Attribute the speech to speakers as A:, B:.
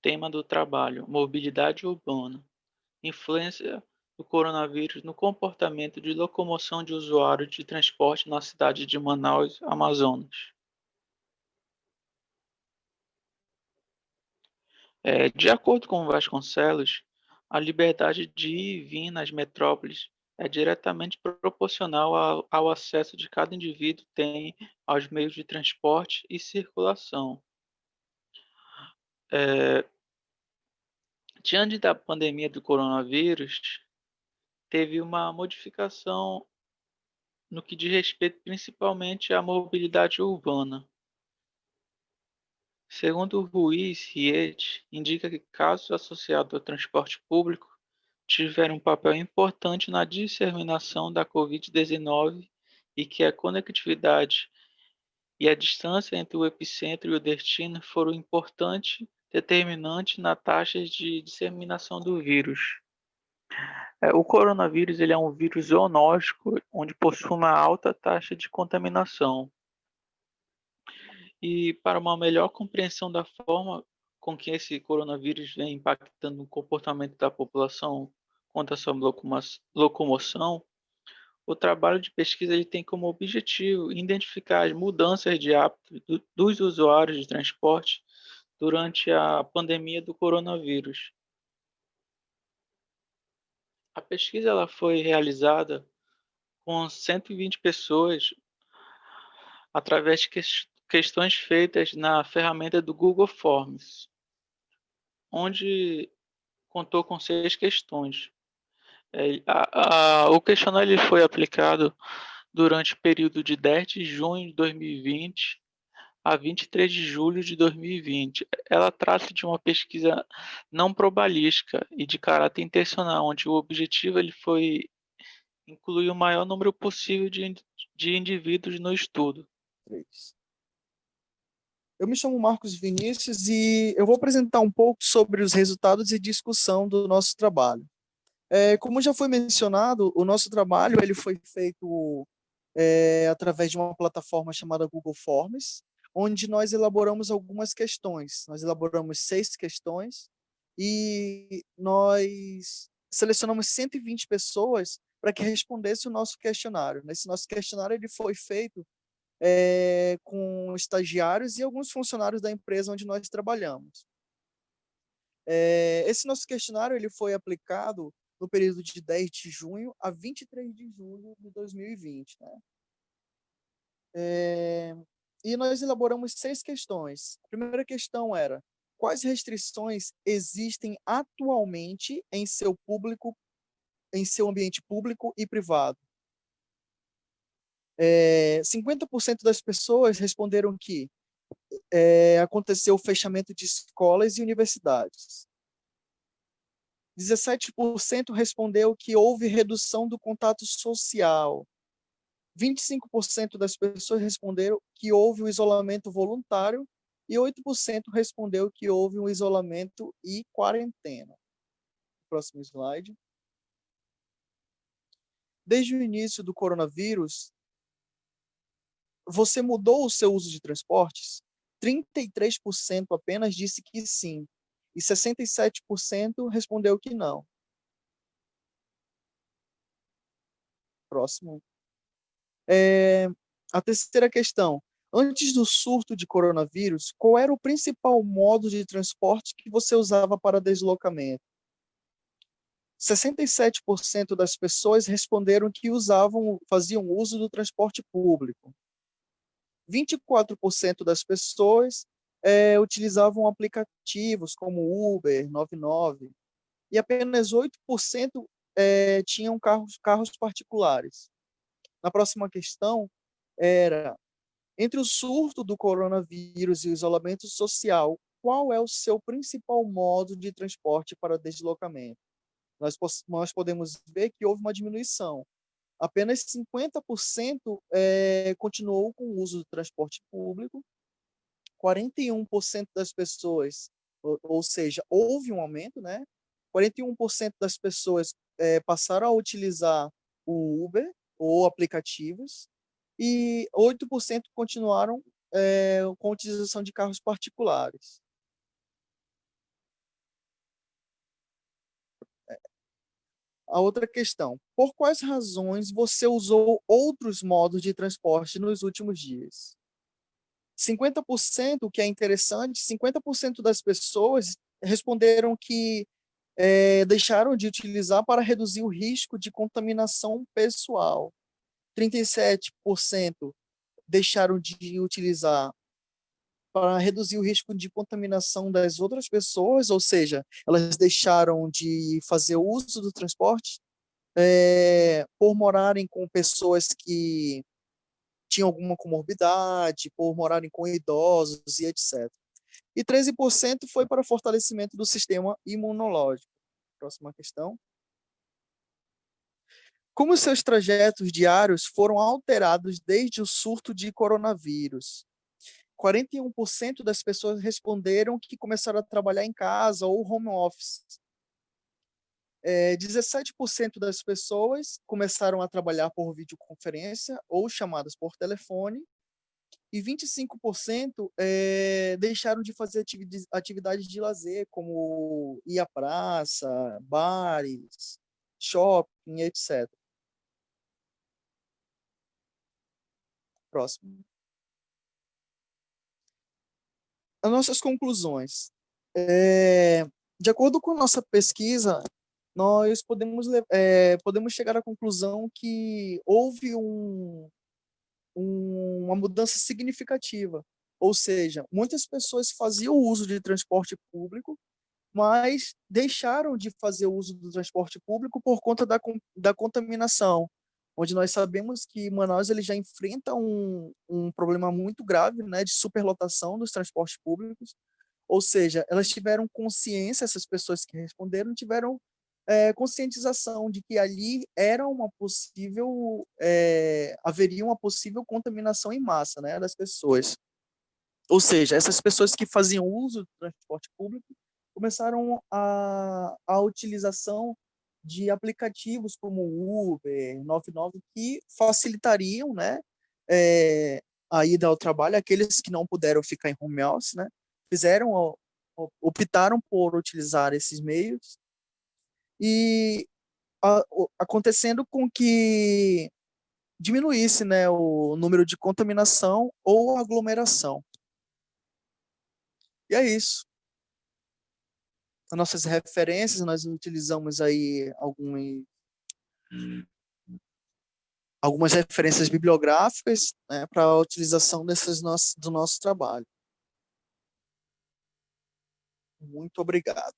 A: Tema do trabalho: mobilidade urbana. Influência do coronavírus no comportamento de locomoção de usuários de transporte na cidade de Manaus, Amazonas. De acordo com Vasconcelos, a liberdade de ir e vir nas metrópoles é diretamente proporcional ao acesso de cada indivíduo tem aos meios de transporte e circulação. Eh, Diante da pandemia do coronavírus, teve uma modificação no que diz respeito principalmente à mobilidade urbana. Segundo Ruiz Riet, indica que casos associados ao transporte público tiveram um papel importante na disseminação da Covid-19 e que a conectividade e a distância entre o epicentro e o destino foram importante determinante na taxa de disseminação do vírus. O coronavírus ele é um vírus zoonótico onde possui uma alta taxa de contaminação. E para uma melhor compreensão da forma com que esse coronavírus vem impactando o comportamento da população quanto à sua locomoção, o trabalho de pesquisa ele tem como objetivo identificar as mudanças de hábito dos usuários de transporte durante a pandemia do coronavírus. A pesquisa ela foi realizada com 120 pessoas através de questões feitas na ferramenta do Google Forms, onde contou com 6 questões. O questionário ele foi aplicado durante o período de 10 de junho de 2020 a 23 de julho de 2020. Ela trata de uma pesquisa não probabilística e de caráter intencional, onde o objetivo ele foi incluir o maior número possível de indivíduos no estudo.
B: Três. Eu me chamo Marcos Vinícius e eu vou apresentar um pouco sobre os resultados e discussão do nosso trabalho. Como já foi mencionado, o nosso trabalho ele foi feito através de uma plataforma chamada Google Forms, onde nós elaboramos algumas questões. Nós elaboramos 6 questões e nós selecionamos 120 pessoas para que respondessem o nosso questionário. Nesse nosso questionário ele foi feito com estagiários e alguns funcionários da empresa onde nós trabalhamos. Esse nosso questionário ele foi aplicado no período de 10 de junho a 23 de julho de 2020. Né? E nós elaboramos 6 questões. A primeira questão era: quais restrições existem atualmente em seu ambiente público e privado? 50% das pessoas responderam que aconteceu o fechamento de escolas e universidades. 17% respondeu que houve redução do contato social. 25% das pessoas responderam que houve o isolamento voluntário e 8% respondeu que houve um isolamento e quarentena. Próximo slide. Desde o início do coronavírus, você mudou o seu uso de transportes? 33% apenas disse que sim, e 67% respondeu que não. Próximo. A terceira questão. Antes do surto de coronavírus, qual era o principal modo de transporte que você usava para deslocamento? 67% das pessoas responderam que faziam uso do transporte público. 24% das pessoas utilizavam aplicativos como Uber, 99, e apenas 8% tinham carros particulares. Na próxima questão era: entre o surto do coronavírus e o isolamento social, qual é o seu principal modo de transporte para deslocamento? Nós podemos ver que houve uma diminuição. Apenas 50% continuou com o uso do transporte público, 41% das pessoas, ou seja, houve um aumento, né? 41% das pessoas passaram a utilizar o Uber ou aplicativos, e 8% continuaram com a utilização de carros particulares. A outra questão: por quais razões você usou outros modos de transporte nos últimos dias? 50%, o que é interessante, 50% das pessoas responderam que deixaram de utilizar para reduzir o risco de contaminação pessoal. 37% deixaram de utilizar para reduzir o risco de contaminação das outras pessoas, ou seja, elas deixaram de fazer uso do transporte por morarem com pessoas que tinham alguma comorbidade, por morarem com idosos e etc. E 13% foi para o fortalecimento do sistema imunológico. Próxima questão. Como seus trajetos diários foram alterados desde o surto de coronavírus? 41% das pessoas responderam que começaram a trabalhar em casa ou home office. 17% das pessoas começaram a trabalhar por videoconferência ou chamadas por telefone, e 25% deixaram de fazer atividades de lazer, como ir à praça, bares, shopping, etc. Próximo. As nossas conclusões. De acordo com a nossa pesquisa, nós podemos chegar à conclusão que houve uma mudança significativa. Ou seja, muitas pessoas faziam uso de transporte público, mas deixaram de fazer uso do transporte público por conta da contaminação, onde nós sabemos que Manaus ele já enfrenta um problema muito grave, né, de superlotação dos transportes públicos. Ou seja, elas tiveram consciência, essas pessoas que responderam tiveram conscientização de que ali era uma possível, haveria uma possível contaminação em massa, né, das pessoas. Ou seja, essas pessoas que faziam uso do transporte público começaram a utilização de aplicativos como Uber, 99, que facilitariam, né, a ida ao trabalho. Aqueles que não puderam ficar em home office, né, optaram por utilizar esses meios, e acontecendo com que diminuísse, né, o número de contaminação ou aglomeração. E é isso. As nossas referências, nós utilizamos aí algumas referências bibliográficas, né, para a utilização do nosso trabalho. Muito obrigado.